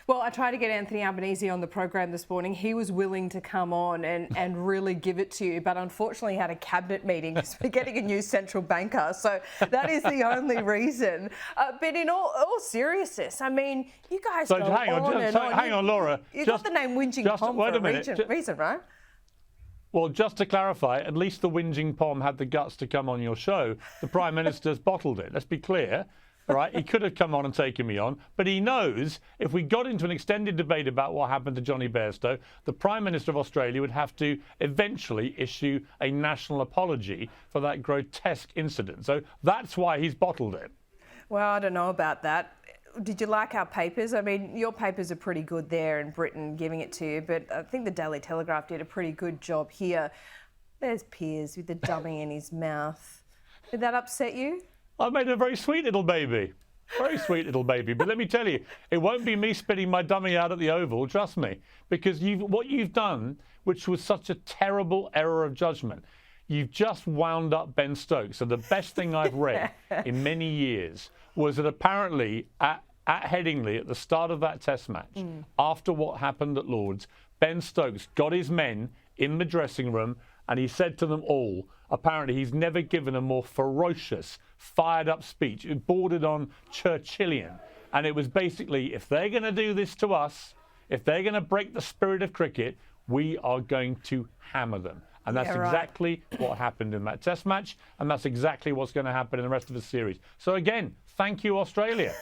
Well, I tried to get Anthony Albanese on the program this morning. He was willing to come on and really give it to you, but unfortunately he had a cabinet meeting because we're getting a new central banker. So that is the only reason. But in all seriousness, I mean, you guys go hang on, Laura. You got the name Whinging Pom for a reason, right? Well, just to clarify, at least the Whinging Pom had the guts to come on your show. The Prime Minister's bottled it. Let's be clear. All right, he could have come on and taken me on, but he knows if we got into an extended debate about what happened to Johnny Bairstow, the Prime Minister of Australia would have to eventually issue a national apology for that grotesque incident. So that's why he's bottled it. Well, I don't know about that. Did you like our papers? I mean, your papers are pretty good there in Britain, giving it to you, but I think the Daily Telegraph did a pretty good job here. There's Piers with the dummy in his mouth. Did that upset you? I made a very sweet little baby. Very sweet little baby. But let me tell you, it won't be me spitting my dummy out at the Oval, trust me. Because what you've done, which was such a terrible error of judgment, you've just wound up Ben Stokes. So the best thing I've read in many years was that apparently at Headingley, at the start of that Test match, after what happened at Lord's, Ben Stokes got his men in the dressing room and he said to them all, apparently he's never given a more ferocious, fired-up speech. It bordered on Churchillian. And it was basically, if they're going to do this to us, if they're going to break the spirit of cricket, we are going to hammer them. And that's exactly what happened in that Test match, and that's exactly what's going to happen in the rest of the series. So again, thank you, Australia.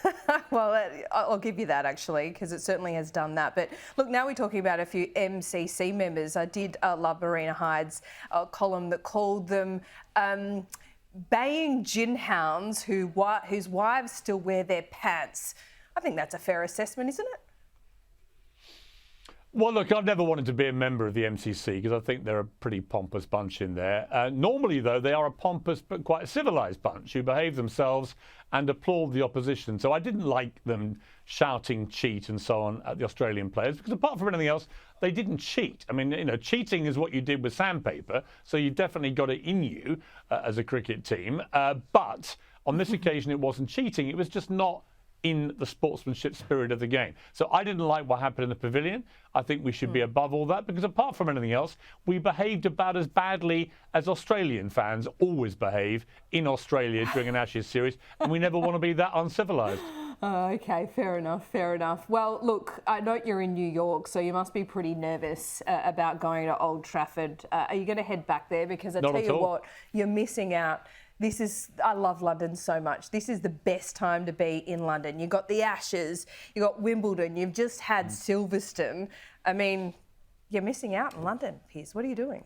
Well, I'll give you that, actually, because it certainly has done that. But look, now we're talking about a few MCC members. I did love Marina Hyde's column that called them baying gin hounds whose wives still wear their pants. I think that's a fair assessment, isn't it? Well, look, I've never wanted to be a member of the MCC because I think they're a pretty pompous bunch in there. Normally, though, they are a pompous but quite civilised bunch who behave themselves and applaud the opposition. So I didn't like them shouting cheat and so on at the Australian players because apart from anything else, they didn't cheat. I mean, you know, cheating is what you did with sandpaper, so you've definitely got it in you as a cricket team. But on this occasion, it wasn't cheating. It was just not in the sportsmanship spirit of the game. So I didn't like what happened in the pavilion. I think we should be above all that because apart from anything else, we behaved about as badly as Australian fans always behave in Australia during an Ashes series, and we never want to be that uncivilised. Okay, fair enough, fair enough. Well, look, I know you're in New York, so you must be pretty nervous about going to Old Trafford. Are you going to head back there? Because I tell you what, you're missing out. I love London so much. This is the best time to be in London. You've got the Ashes, you've got Wimbledon, you've just had Silverstone. I mean, you're missing out in London, Piers. What are you doing?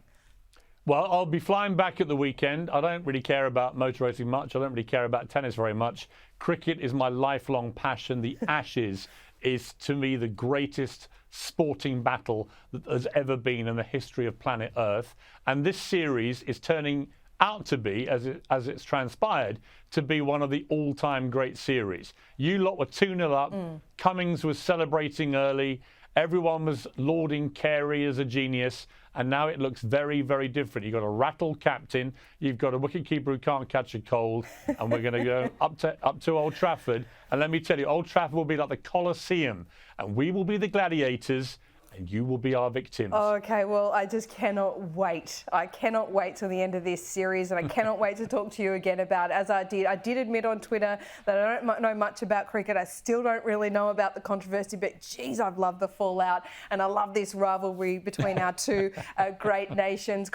Well, I'll be flying back at the weekend. I don't really care about motor racing much. I don't really care about tennis very much. Cricket is my lifelong passion. The Ashes is, to me, the greatest sporting battle that has ever been in the history of planet Earth. And this series is turning out to be, as it's transpired, to be one of the all-time great series. You lot were 2-0 up. Cummings was celebrating early. Everyone was lauding Carey as a genius. And now it looks very, very different. You've got a rattled captain. You've got a wicketkeeper who can't catch a cold. And we're going to go up to Old Trafford. And let me tell you, Old Trafford will be like the colosseum. And we will be the gladiators. And you will be our victims. Okay, well, I just cannot wait. I cannot wait till the end of this series, and I cannot wait to talk to you again about, as I did admit on Twitter that I don't know much about cricket. I still don't really know about the controversy, but geez, I've loved the fallout, and I love this rivalry between our two great nations.